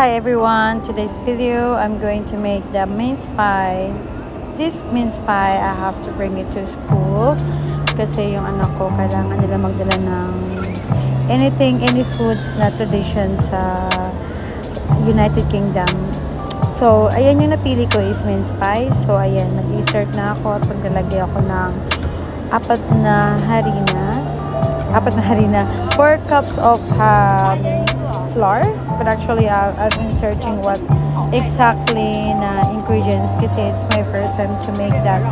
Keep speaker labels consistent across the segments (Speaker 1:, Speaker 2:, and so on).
Speaker 1: Hi everyone, today's video I'm going to make the mince pie. This mince pie I have to bring it to school kasi yung anak ko kailangan nila magdala ng any foods na tradition sa United Kingdom. So ayan yung napili ko is mince pie. So ayan, mag-i-start na ako at maglalagay ako ng apat na harina, 4 cups of flour. But actually I've been searching what exactly na ingredients kasi it's my first time to make that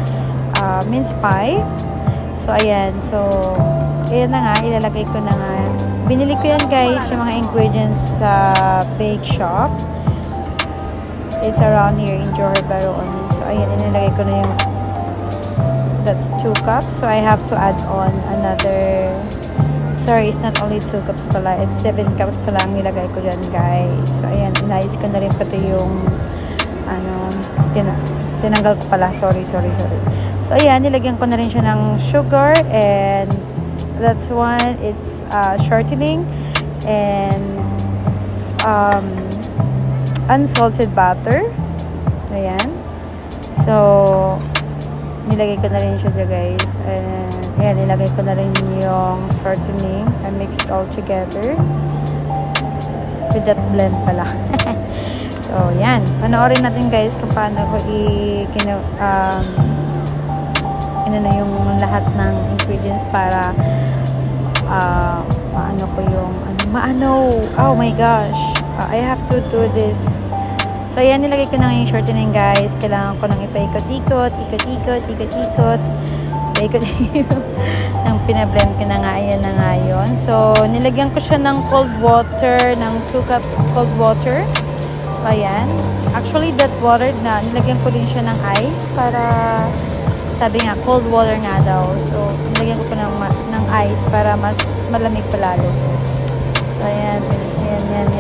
Speaker 1: mince pie. So ayan, ayan na nga, ilalagay ko na nga. Binili ko yan guys, yung mga ingredients sa bake shop. It's around here in Johor Bahru only. So ayan, ilalagay ko na yung, that's 2 cups. So I have to add on another, sorry, it's not only 2 cups pala, it's 7 cups pala ang nilagay ko dyan guys. So ayan, inayos ko na rin pati yung tinanggal ko pala, sorry. So ayan, nilagyan ko na rin siya ng sugar, and that's one, it's shortening and unsalted butter. Ayan, so nilagay ko na rin siya dyan guys, and ayan, nilagay ko na rin yung shortening. I mix it all together with that blend pala. So yan, panoorin natin guys kung paano ko yung lahat ng ingredients para oh my gosh, I have to do this. So ayan, nilagay ko na yung shortening guys. Kailangan ko nang ipaikot-ikot nang pinablend ko na nga, ayan na nga yun. So nilagyan ko siya ng cold water, ng 2 cups of cold water. So ayan, actually that water na nilagyan ko din siya ng ice para, sabi nga cold water nga daw. So nilagyan ko pa ng ice para mas malamig palalo. So ayan, yan.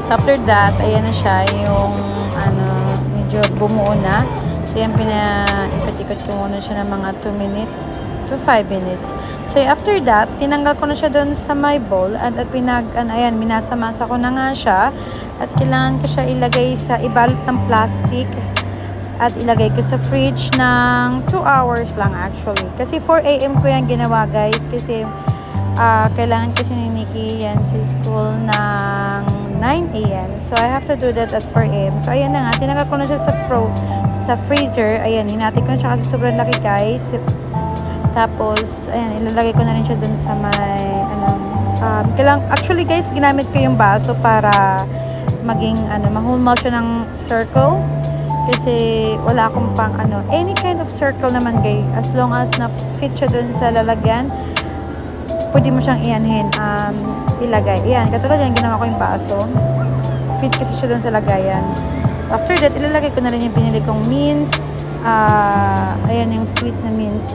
Speaker 1: After that, ayan na siya, yung medyo bumuo na. So yan, pinaikot-ikot ko muna siya ng mga 2 minutes to 5 minutes. So after that, tinanggal ko na siya doon sa my bowl at ayan, minasa-masa ko na nga siya. At kailangan ko siya ilagay sa ibalot ng plastic at ilagay ko sa fridge ng 2 hours lang actually. Kasi 4 AM ko yan ginawa guys, kasi kailangan kasi ni Nikki yan sa school ng 9 AM. So I have to do that at 4 AM. So ayan na nga, tinanggal ko na siya sa freezer. Ayan, hinati ko na siya kasi sobrang laki guys. Tapos ayan, ilalagay ko na rin siya dun sa may actually guys, ginamit ko yung baso para maging mahulmaw siya ng circle. Kasi wala akong pang any kind of circle naman guys, as long as na fit siya dun sa lalagyan, pwede mo siyang ilagay. Ayan, katulad yan, ginawa ko yung baso. Fit kasi siya dun sa lagayan. So, after that, ilalagay ko na rin yung pinili kong mince. Ayan, yung sweet na mince.